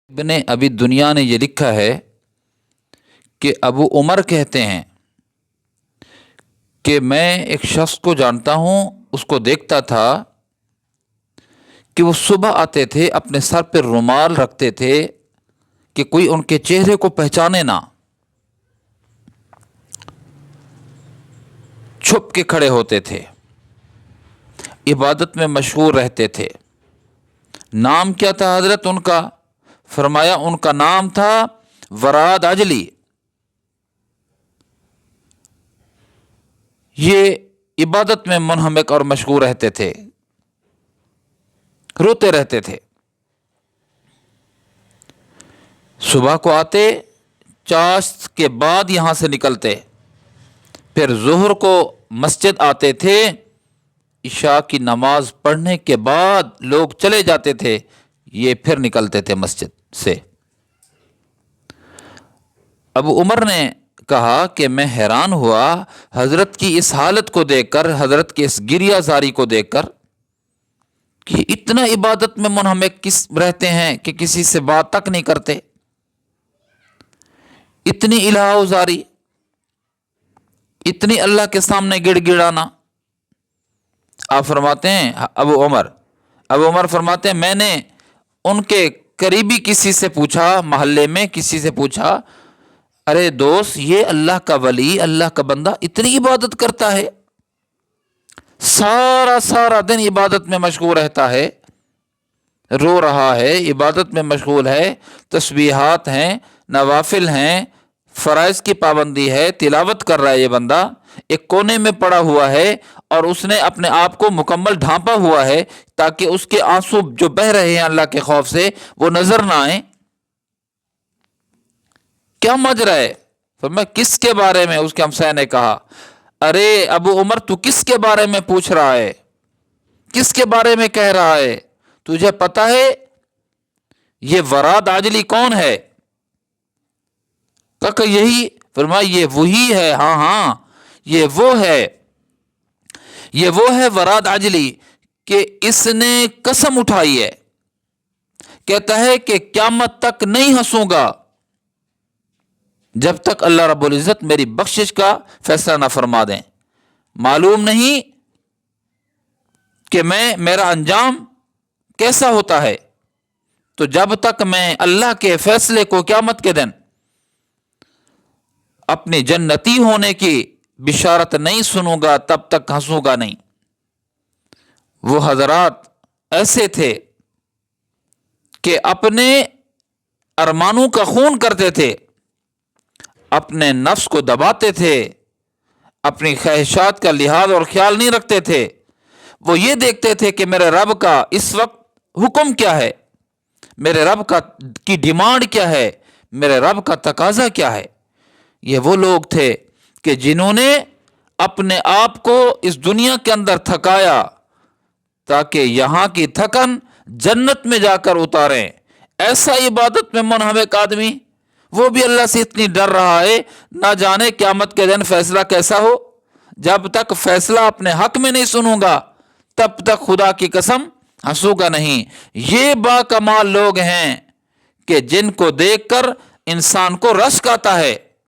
ابن ابی دنیا نے یہ لکھا ہے کہ ابو عمر کہتے ہیں کہ میں ایک شخص کو جانتا ہوں، اس کو دیکھتا تھا کہ وہ صبح آتے تھے، اپنے سر پہ رومال رکھتے تھے کہ کوئی ان کے چہرے کو پہچانے نہ، چھپ کے کھڑے ہوتے تھے، عبادت میں مشغول رہتے تھے۔ نام کیا تھا حضرت ان کا؟ فرمایا ان کا نام تھا وراد عجلی۔ یہ عبادت میں منہمک اور مشغول رہتے تھے، روتے رہتے تھے۔ صبح کو آتے، چاشت کے بعد یہاں سے نکلتے، پھر ظہر کو مسجد آتے تھے، عشاء کی نماز پڑھنے کے بعد لوگ چلے جاتے تھے، یہ پھر نکلتے تھے مسجد سے۔ ابو عمر نے کہا کہ میں حیران ہوا حضرت کی اس حالت کو دیکھ کر، حضرت کی اس گریہ زاری کو دیکھ کر کہ اتنا عبادت میں منہمک کس رہتے ہیں کہ کسی سے بات تک نہیں کرتے، اتنی الہ زاری، اتنی اللہ کے سامنے گڑ گڑانا۔ آپ فرماتے ہیں ابو عمر فرماتے ہیں میں نے ان کے قریبی کسی سے پوچھا، محلے میں کسی سے پوچھا، ارے دوست، یہ اللہ کا ولی، اللہ کا بندہ اتنی عبادت کرتا ہے، سارا دن عبادت میں مشغول رہتا ہے، رو رہا ہے، عبادت میں مشغول ہے، تسبیحات ہیں، نوافل ہیں، فرائض کی پابندی ہے، تلاوت کر رہا ہے یہ بندہ، ایک کونے میں پڑا ہوا ہے اور اس نے اپنے آپ کو مکمل ڈھانپا ہوا ہے تاکہ اس کے آنسو جو بہہ رہے ہیں اللہ کے خوف سے وہ نظر نہ آئیں۔ کیا ماجرا ہے؟ فرمایا کس کے بارے میں؟ اس کے ہمسائے نے کہا، ارے ابو عمر، تو کس کے بارے میں پوچھ رہا ہے؟ کس کے بارے میں کہہ رہا ہے؟ تجھے پتا ہے یہ وراد عاجلی کون ہے؟ کہ یہی۔ فرمایا یہ وہی ہے، ہاں یہ وہ ہے وراد عاجلی کہ اس نے قسم اٹھائی ہے، کہتا ہے کہ قیامت تک نہیں ہنسوں گا جب تک اللہ رب العزت میری بخشش کا فیصلہ نہ فرما دیں۔ معلوم نہیں کہ میرا انجام کیسا ہوتا ہے، تو جب تک میں اللہ کے فیصلے کو قیامت کے دن اپنی جنتی ہونے کی بشارت نہیں سنوں گا تب تک ہنسوں گا نہیں۔ وہ حضرات ایسے تھے کہ اپنے ارمانوں کا خون کرتے تھے، اپنے نفس کو دباتے تھے، اپنی خواہشات کا لحاظ اور خیال نہیں رکھتے تھے۔ وہ یہ دیکھتے تھے کہ میرے رب کا اس وقت حکم کیا ہے، میرے رب کی ڈیمانڈ کیا ہے، میرے رب کا تقاضا کیا ہے۔ یہ وہ لوگ تھے کہ جنہوں نے اپنے آپ کو اس دنیا کے اندر تھکایا تاکہ یہاں کی تھکن جنت میں جا کر اتاریں۔ ایسا عبادت میں منہمک آدمی، وہ بھی اللہ سے اتنی ڈر رہا ہے، نہ جانے قیامت کے دن فیصلہ کیسا ہو۔ جب تک فیصلہ اپنے حق میں نہیں سنوں گا تب تک خدا کی قسم ہنسوں گا نہیں۔ یہ با کمال لوگ ہیں کہ جن کو دیکھ کر انسان کو رشک آتا ہے۔